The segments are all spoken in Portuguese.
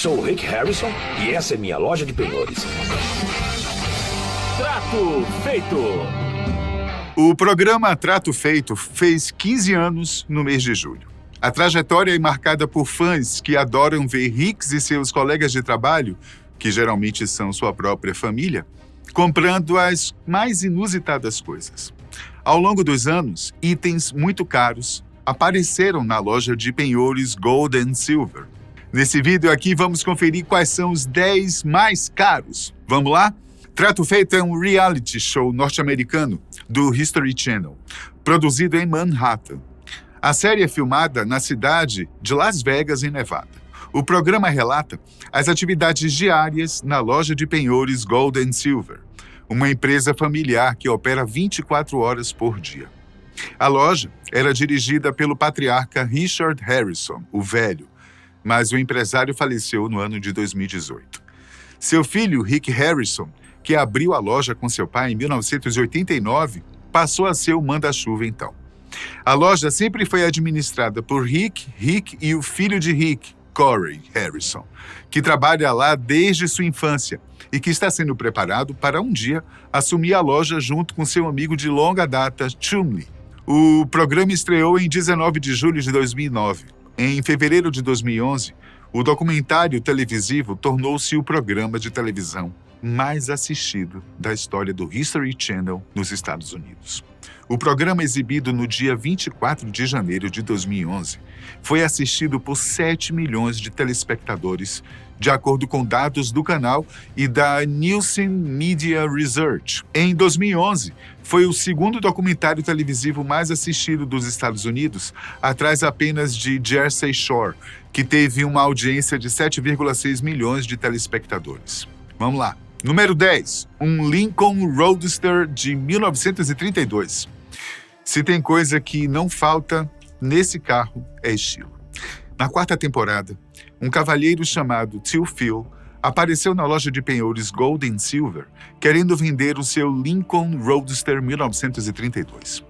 Sou o Rick Harrison e essa é minha loja de penhores. Trato Feito. O programa Trato Feito fez 15 anos no mês de julho. A trajetória é marcada por fãs que adoram ver Ricks e seus colegas de trabalho, que geralmente são sua própria família, comprando as mais inusitadas coisas. Ao longo dos anos, itens muito caros apareceram na loja de penhores Gold and Silver. Nesse vídeo aqui vamos conferir quais são os 10 mais caros. Vamos lá? Trato Feito é um reality show norte-americano do History Channel, produzido em Manhattan. A série é filmada na cidade de Las Vegas, em Nevada. O programa relata as atividades diárias na loja de penhores Gold and Silver, uma empresa familiar que opera 24 horas por dia. A loja era dirigida pelo patriarca Richard Harrison, o Velho, mas o empresário faleceu no ano de 2018. Seu filho, Rick Harrison, que abriu a loja com seu pai em 1989, passou a ser o manda-chuva então. A loja sempre foi administrada por Rick e o filho de Rick, Corey Harrison, que trabalha lá desde sua infância e que está sendo preparado para um dia assumir a loja junto com seu amigo de longa data, Chumley. O programa estreou em 19 de julho de 2009. Em fevereiro de 2011, o documentário televisivo tornou-se o programa de televisão mais assistido da história do History Channel nos Estados Unidos. O programa, exibido no dia 24 de janeiro de 2011, foi assistido por 7 milhões de telespectadores, de acordo com dados do canal e da Nielsen Media Research. Em 2011, foi o segundo documentário televisivo mais assistido dos Estados Unidos, atrás apenas de Jersey Shore, que teve uma audiência de 7,6 milhões de telespectadores. Vamos lá. Número 10. Um Lincoln Roadster de 1932. Se tem coisa que não falta nesse carro, é estilo. Na quarta temporada, um cavalheiro chamado Tio Phil apareceu na loja de penhores Gold and Silver, querendo vender o seu Lincoln Roadster 1932.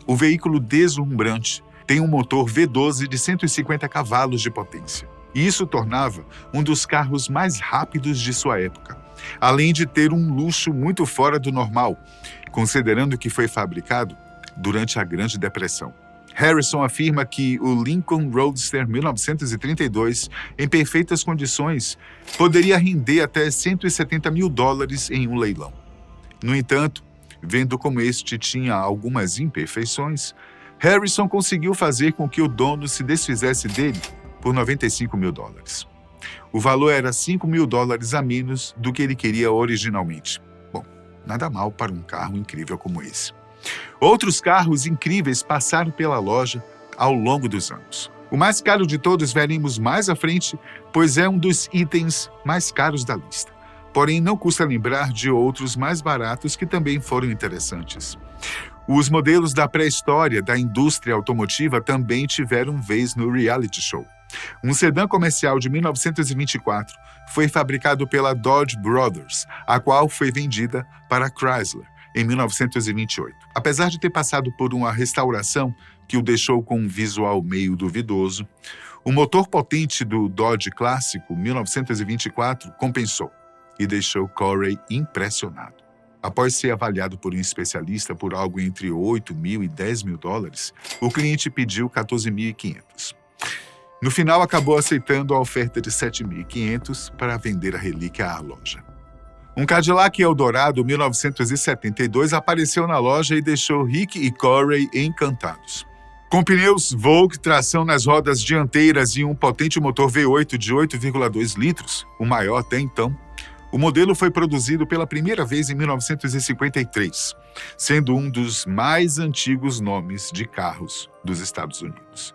O veículo deslumbrante tem um motor V12 de 150 cavalos de potência. E isso o tornava um dos carros mais rápidos de sua época, além de ter um luxo muito fora do normal, considerando que foi fabricado durante a Grande Depressão. Harrison afirma que o Lincoln Roadster 1932, em perfeitas condições, poderia render até $170 mil em um leilão. No entanto, vendo como este tinha algumas imperfeições, Harrison conseguiu fazer com que o dono se desfizesse dele por $95 mil. O valor era $5 mil a menos do que ele queria originalmente. Bom, nada mal para um carro incrível como esse. Outros carros incríveis passaram pela loja ao longo dos anos. O mais caro de todos veremos mais à frente, pois é um dos itens mais caros da lista. Porém, não custa lembrar de outros mais baratos que também foram interessantes. Os modelos da pré-história da indústria automotiva também tiveram vez no reality show. Um sedã comercial de 1924 foi fabricado pela Dodge Brothers, a qual foi vendida para a Chrysler em 1928. Apesar de ter passado por uma restauração que o deixou com um visual meio duvidoso, o motor potente do Dodge clássico 1924 compensou e deixou Corey impressionado. Após ser avaliado por um especialista por algo entre $8 mil e $10 mil, o cliente pediu $14.500. No final, acabou aceitando a oferta de $7.500 para vender a relíquia à loja. Um Cadillac Eldorado 1972 apareceu na loja e deixou Rick e Corey encantados. Com pneus Vogue, tração nas rodas dianteiras e um potente motor V8 de 8,2 litros, o maior até então, o modelo foi produzido pela primeira vez em 1953, sendo um dos mais antigos nomes de carros dos Estados Unidos.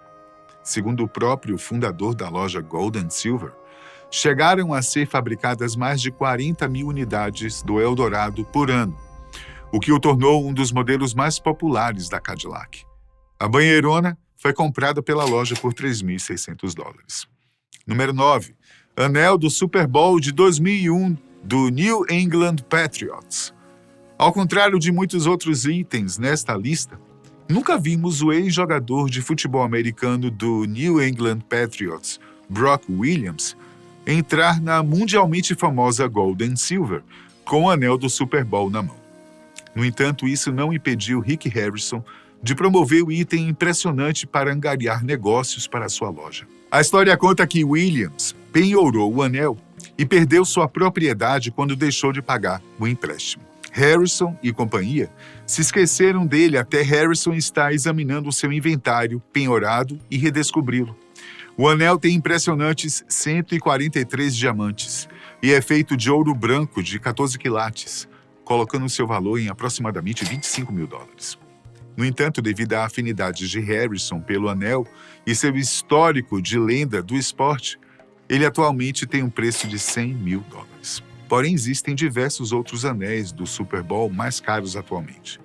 Segundo o próprio fundador da loja Gold and Silver, chegaram a ser fabricadas mais de 40 mil unidades do Eldorado por ano, o que o tornou um dos modelos mais populares da Cadillac. A banheirona foi comprada pela loja por $3.600. Número 9. Anel do Super Bowl de 2001 do New England Patriots. Ao contrário de muitos outros itens nesta lista, nunca vimos o ex-jogador de futebol americano do New England Patriots, Brock Williams, entrar na mundialmente famosa Gold and Silver, com o anel do Super Bowl na mão. No entanto, isso não impediu Rick Harrison de promover o item impressionante para angariar negócios para sua loja. A história conta que Williams penhorou o anel e perdeu sua propriedade quando deixou de pagar o empréstimo. Harrison e companhia se esqueceram dele até Harrison estar examinando o seu inventário penhorado e redescobri-lo. O anel tem impressionantes 143 diamantes e é feito de ouro branco de 14 quilates, colocando seu valor em aproximadamente $25 mil. No entanto, devido à afinidade de Harrison pelo anel e seu histórico de lenda do esporte, ele atualmente tem um preço de $100 mil. Porém, existem diversos outros anéis do Super Bowl mais caros atualmente.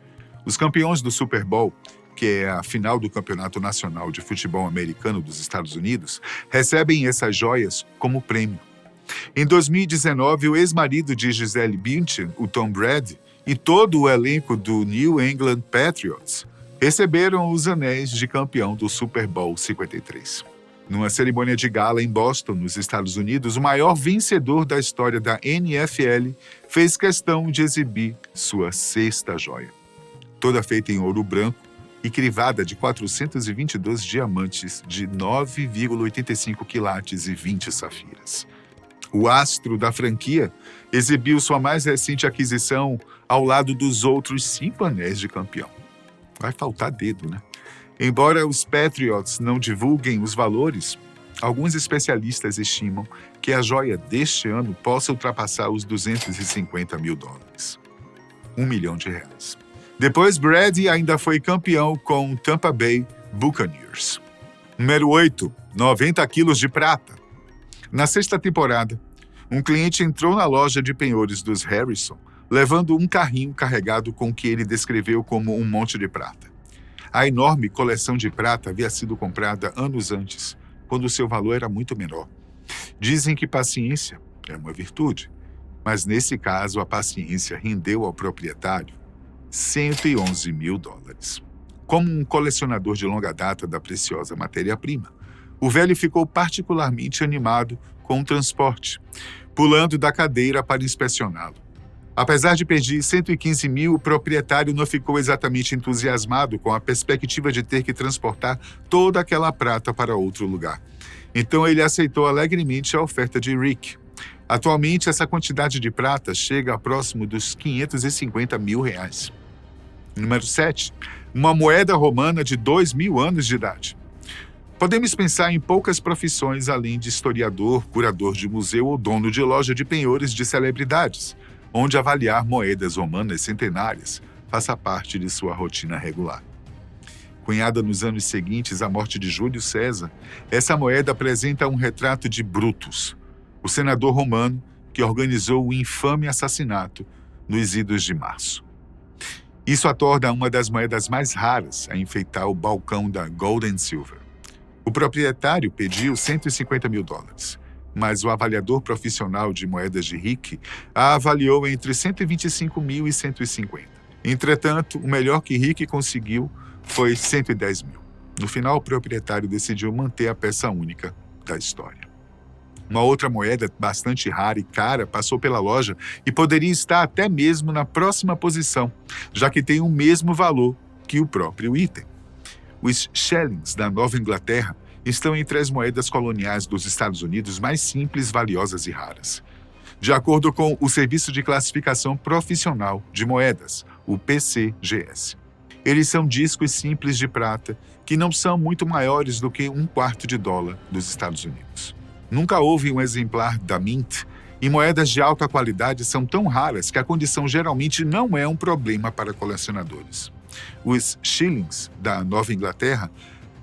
Os campeões do Super Bowl, que é a final do Campeonato Nacional de Futebol Americano dos Estados Unidos, recebem essas joias como prêmio. Em 2019, o ex-marido de Gisele Bündchen, o Tom Brady, e todo o elenco do New England Patriots receberam os anéis de campeão do Super Bowl 53. Numa cerimônia de gala em Boston, nos Estados Unidos, o maior vencedor da história da NFL fez questão de exibir sua sexta joia. Toda feita em ouro branco e crivada de 422 diamantes de 9,85 quilates e 20 safiras. O astro da franquia exibiu sua mais recente aquisição ao lado dos outros 5 anéis de campeão. Vai faltar dedo, né? Embora os Patriots não divulguem os valores, alguns especialistas estimam que a joia deste ano possa ultrapassar os $250 mil. R$1 milhão. Depois, Brady ainda foi campeão com o Tampa Bay Buccaneers. Número 8, 90 quilos de prata. Na sexta temporada, um cliente entrou na loja de penhores dos Harrison, levando um carrinho carregado com o que ele descreveu como um monte de prata. A enorme coleção de prata havia sido comprada anos antes, quando seu valor era muito menor. Dizem que paciência é uma virtude, mas nesse caso a paciência rendeu ao proprietário $111 mil. Como um colecionador de longa data da preciosa matéria-prima, o velho ficou particularmente animado com o transporte, pulando da cadeira para inspecioná-lo. Apesar de pedir $115 mil, o proprietário não ficou exatamente entusiasmado com a perspectiva de ter que transportar toda aquela prata para outro lugar. Então ele aceitou alegremente a oferta de Rick. Atualmente, essa quantidade de prata chega a próximo dos $550 mil. Número 7. Uma moeda romana de 2.000 anos de idade. Podemos pensar em poucas profissões além de historiador, curador de museu ou dono de loja de penhores de celebridades, onde avaliar moedas romanas centenárias faça parte de sua rotina regular. Cunhada nos anos seguintes à morte de Júlio César, essa moeda apresenta um retrato de Brutus, o senador romano que organizou o infame assassinato nos idos de março. Isso a torna uma das moedas mais raras a enfeitar o balcão da Gold and Silver. O proprietário pediu $150 mil, mas o avaliador profissional de moedas de Rick a avaliou entre $125 mil e $150. Entretanto, o melhor que Rick conseguiu foi $110 mil. No final, o proprietário decidiu manter a peça única da história. Uma outra moeda bastante rara e cara passou pela loja e poderia estar até mesmo na próxima posição, já que tem o mesmo valor que o próprio item. Os shillings da Nova Inglaterra estão entre as moedas coloniais dos Estados Unidos mais simples, valiosas e raras. De acordo com o Serviço de Classificação Profissional de Moedas, o PCGS. Eles são discos simples de prata que não são muito maiores do que $0,25 dos Estados Unidos. Nunca houve um exemplar da Mint e moedas de alta qualidade são tão raras que a condição geralmente não é um problema para colecionadores. Os shillings da Nova Inglaterra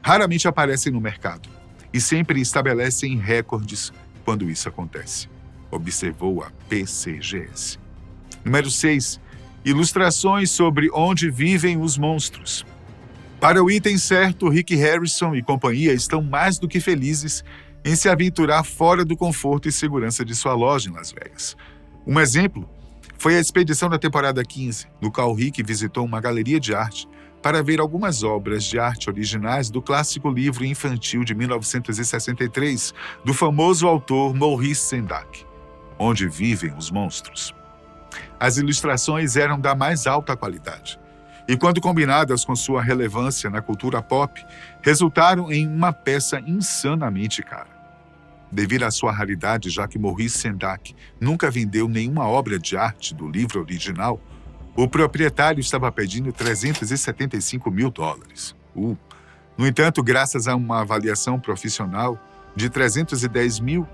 raramente aparecem no mercado e sempre estabelecem recordes quando isso acontece, observou a PCGS. Número 6. Ilustrações sobre onde vivem os monstros. Para o item certo, Rick Harrison e companhia estão mais do que felizes em se aventurar fora do conforto e segurança de sua loja em Las Vegas. Um exemplo foi a expedição da temporada 15, no qual Rick visitou uma galeria de arte para ver algumas obras de arte originais do clássico livro infantil de 1963 do famoso autor Maurice Sendak, Onde Vivem os Monstros. As ilustrações eram da mais alta qualidade e, quando combinadas com sua relevância na cultura pop, resultaram em uma peça insanamente cara. Devido à sua raridade, já que Maurice Sendak nunca vendeu nenhuma obra de arte do livro original, o proprietário estava pedindo $375 mil. No entanto, graças a uma avaliação profissional de 310 mil,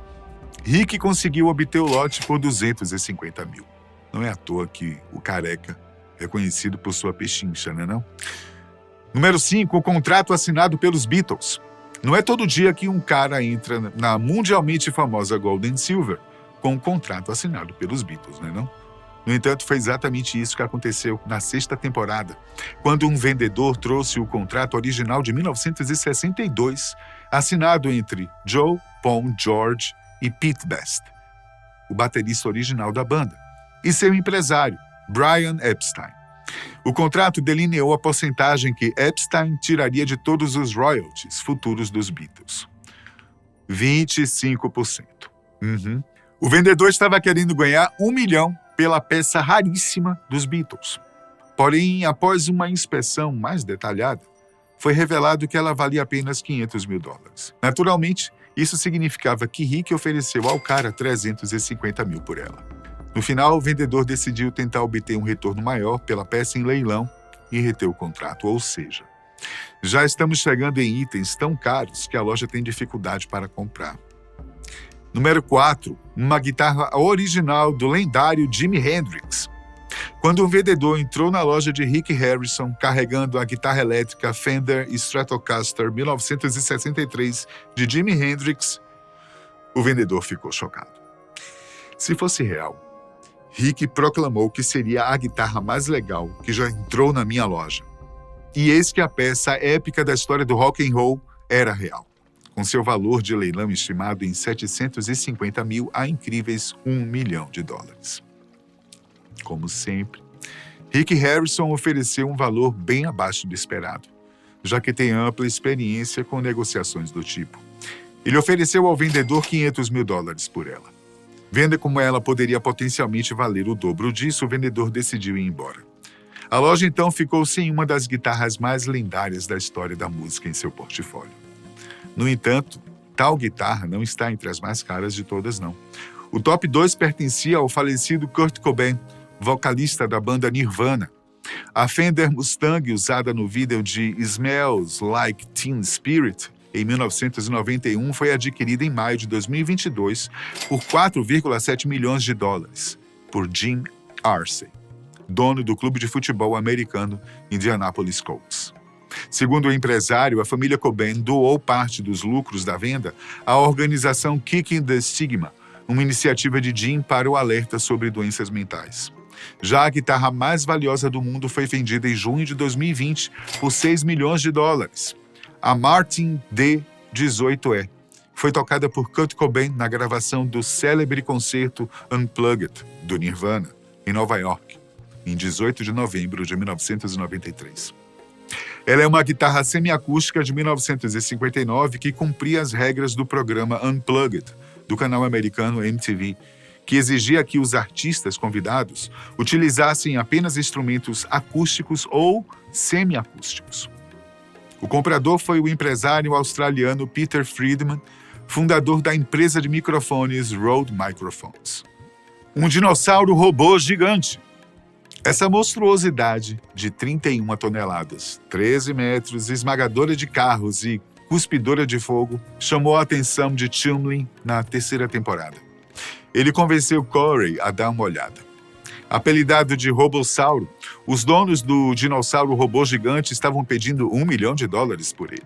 Rick conseguiu obter o lote por 250 mil. Não é à toa que o Careca é conhecido por sua pechincha, né não? Número 5, o contrato assinado pelos Beatles. Não é todo dia que um cara entra na mundialmente famosa Gold & Silver com um contrato assinado pelos Beatles, né não? No entanto, foi exatamente isso que aconteceu na 6ª temporada, quando um vendedor trouxe o contrato original de 1962, assinado entre Joe, Paul, George e Pete Best, o baterista original da banda, e seu empresário, Brian Epstein. O contrato delineou a porcentagem que Epstein tiraria de todos os royalties futuros dos Beatles. 25%. O vendedor estava querendo ganhar $1 milhão pela peça raríssima dos Beatles. Porém, após uma inspeção mais detalhada, foi revelado que ela valia apenas $500 mil. Naturalmente, isso significava que Rick ofereceu ao cara 350 mil por ela. No final, o vendedor decidiu tentar obter um retorno maior pela peça em leilão e reter o contrato, ou seja, já estamos chegando em itens tão caros que a loja tem dificuldade para comprar. Número 4, uma guitarra original do lendário Jimi Hendrix. Quando um vendedor entrou na loja de Rick Harrison carregando a guitarra elétrica Fender Stratocaster 1963 de Jimi Hendrix, o vendedor ficou chocado. Se fosse real, Rick proclamou que seria a guitarra mais legal que já entrou na minha loja. E eis que a peça épica da história do rock and roll era real, com seu valor de leilão estimado em 750 mil a incríveis $1 milhão. Como sempre, Rick Harrison ofereceu um valor bem abaixo do esperado, já que tem ampla experiência com negociações do tipo. Ele ofereceu ao vendedor $500 mil por ela. Vendo como ela poderia potencialmente valer o dobro disso, o vendedor decidiu ir embora. A loja então ficou sem uma das guitarras mais lendárias da história da música em seu portfólio. No entanto, tal guitarra não está entre as mais caras de todas, não. O top 2 pertencia ao falecido Kurt Cobain, vocalista da banda Nirvana. A Fender Mustang, usada no vídeo de Smells Like Teen Spirit, em 1991, foi adquirida em maio de 2022 por $4,7 milhões por Jim Irsay, dono do clube de futebol americano Indianapolis Colts. Segundo o empresário, a família Cobain doou parte dos lucros da venda à organização Kicking the Stigma, uma iniciativa de Jim para o alerta sobre doenças mentais. Já a guitarra mais valiosa do mundo foi vendida em junho de 2020 por $6 milhões. A Martin D18E foi tocada por Kurt Cobain na gravação do célebre concerto Unplugged, do Nirvana, em Nova York, em 18 de novembro de 1993. Ela é uma guitarra semiacústica de 1959 que cumpria as regras do programa Unplugged, do canal americano MTV, que exigia que os artistas convidados utilizassem apenas instrumentos acústicos ou semiacústicos. O comprador foi o empresário australiano Peter Friedman, fundador da empresa de microfones Rode Microphones. Um dinossauro robô gigante. Essa monstruosidade de 31 toneladas, 13 metros, esmagadora de carros e cuspidora de fogo, chamou a atenção de Chumlin na 3ª temporada. Ele convenceu Corey a dar uma olhada. Apelidado de Robossauro, os donos do dinossauro robô gigante estavam pedindo $1 milhão por ele.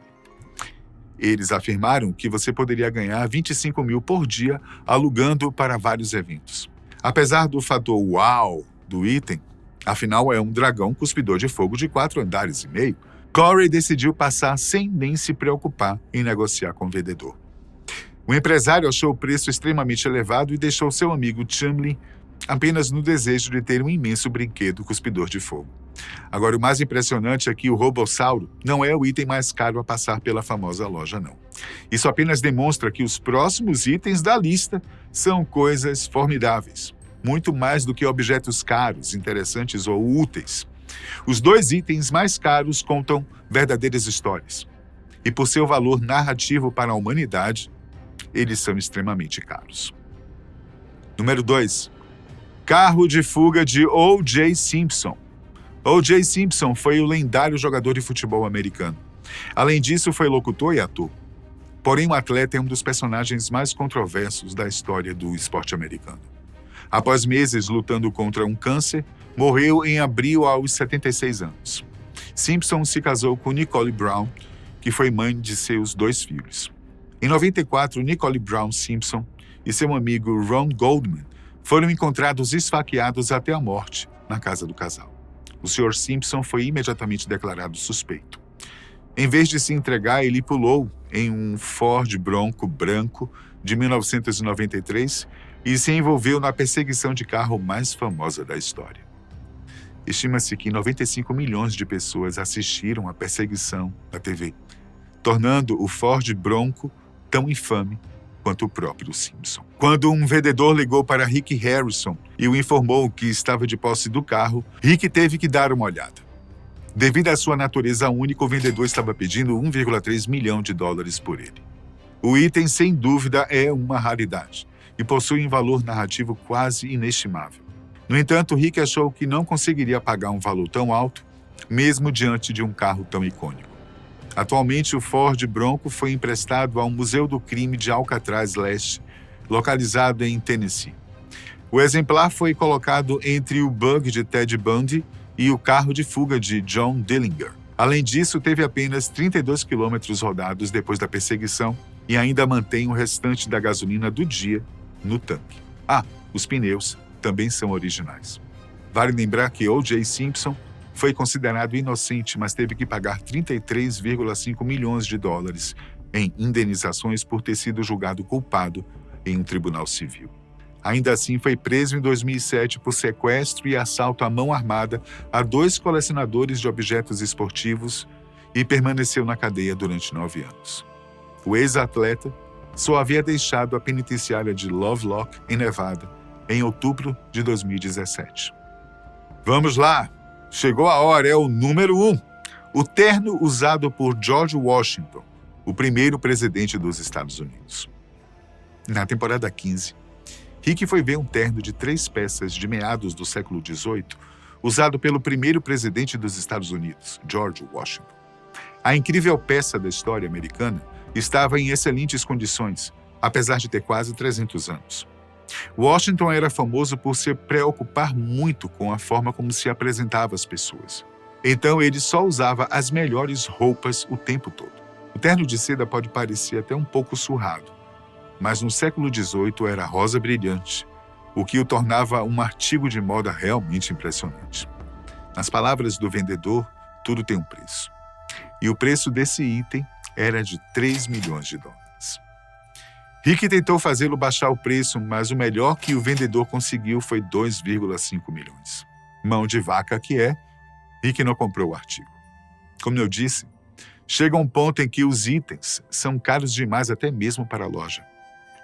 Eles afirmaram que você poderia ganhar 25 mil por dia alugando para vários eventos. Apesar do fator uau do item, afinal é um dragão cuspidor de fogo de 4 andares e meio, Corey decidiu passar sem nem se preocupar em negociar com o vendedor. O empresário achou o preço extremamente elevado e deixou seu amigo Chumley apenas no desejo de ter um imenso brinquedo cuspidor de fogo. Agora, o mais impressionante é que o Robossauro não é o item mais caro a passar pela famosa loja, não. Isso apenas demonstra que os próximos itens da lista são coisas formidáveis, muito mais do que objetos caros, interessantes ou úteis. Os 2 itens mais caros contam verdadeiras histórias. E por seu valor narrativo para a humanidade, eles são extremamente caros. Número 2. Carro de fuga de O.J. Simpson. O.J. Simpson foi o lendário jogador de futebol americano. Além disso, foi locutor e ator. Porém, o atleta é um dos personagens mais controversos da história do esporte americano. Após meses lutando contra um câncer, morreu em abril aos 76 anos. Simpson se casou com Nicole Brown, que foi mãe de seus 2 filhos. Em 94, Nicole Brown Simpson e seu amigo Ron Goldman foram encontrados esfaqueados até a morte na casa do casal. O Sr. Simpson foi imediatamente declarado suspeito. Em vez de se entregar, ele pulou em um Ford Bronco branco de 1993 e se envolveu na perseguição de carro mais famosa da história. Estima-se que 95 milhões de pessoas assistiram à perseguição na TV, tornando o Ford Bronco tão infame quanto o próprio Simpson. Quando um vendedor ligou para Rick Harrison e o informou que estava de posse do carro, Rick teve que dar uma olhada. Devido à sua natureza única, o vendedor estava pedindo $1,3 milhão por ele. O item, sem dúvida, é uma raridade e possui um valor narrativo quase inestimável. No entanto, Rick achou que não conseguiria pagar um valor tão alto, mesmo diante de um carro tão icônico. Atualmente, o Ford Bronco foi emprestado ao Museu do Crime de Alcatraz Leste, localizado em Tennessee. O exemplar foi colocado entre o bug de Ted Bundy e o carro de fuga de John Dillinger. Além disso, teve apenas 32 quilômetros rodados depois da perseguição e ainda mantém o restante da gasolina do dia no tanque. Os pneus também são originais. Vale lembrar que O.J. Simpson foi considerado inocente, mas teve que pagar $33,5 milhões em indenizações por ter sido julgado culpado em um tribunal civil. Ainda assim, foi preso em 2007 por sequestro e assalto à mão armada a 2 colecionadores de objetos esportivos e permaneceu na cadeia durante 9 anos. O ex-atleta só havia deixado a penitenciária de Lovelock, em Nevada, em outubro de 2017. Vamos lá! Chegou a hora, é o número 1. O terno usado por George Washington, o primeiro presidente dos Estados Unidos. Na temporada 15, Rick foi ver um terno de 3 peças de meados do século XVIII, usado pelo primeiro presidente dos Estados Unidos, George Washington. A incrível peça da história americana estava em excelentes condições, apesar de ter quase 300 anos. Washington era famoso por se preocupar muito com a forma como se apresentava às pessoas. Então ele só usava as melhores roupas o tempo todo. O terno de seda pode parecer até um pouco surrado, mas no século XVIII era rosa brilhante, o que o tornava um artigo de moda realmente impressionante. Nas palavras do vendedor, tudo tem um preço. E o preço desse item era de $3 milhões. Rick tentou fazê-lo baixar o preço, mas o melhor que o vendedor conseguiu foi $2,5 milhões. Mão de vaca que é, Rick não comprou o artigo. Como eu disse, chega um ponto em que os itens são caros demais até mesmo para a loja.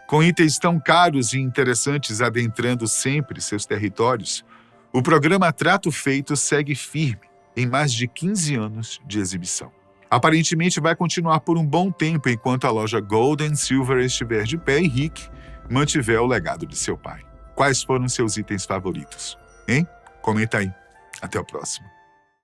Com itens tão caros e interessantes adentrando sempre seus territórios, o programa Trato Feito segue firme em mais de 15 anos de exibição. Aparentemente vai continuar por um bom tempo enquanto a loja Gold & Silver estiver de pé e Rick mantiver o legado de seu pai. Quais foram seus itens favoritos? Hein? Comenta aí. Até o próximo.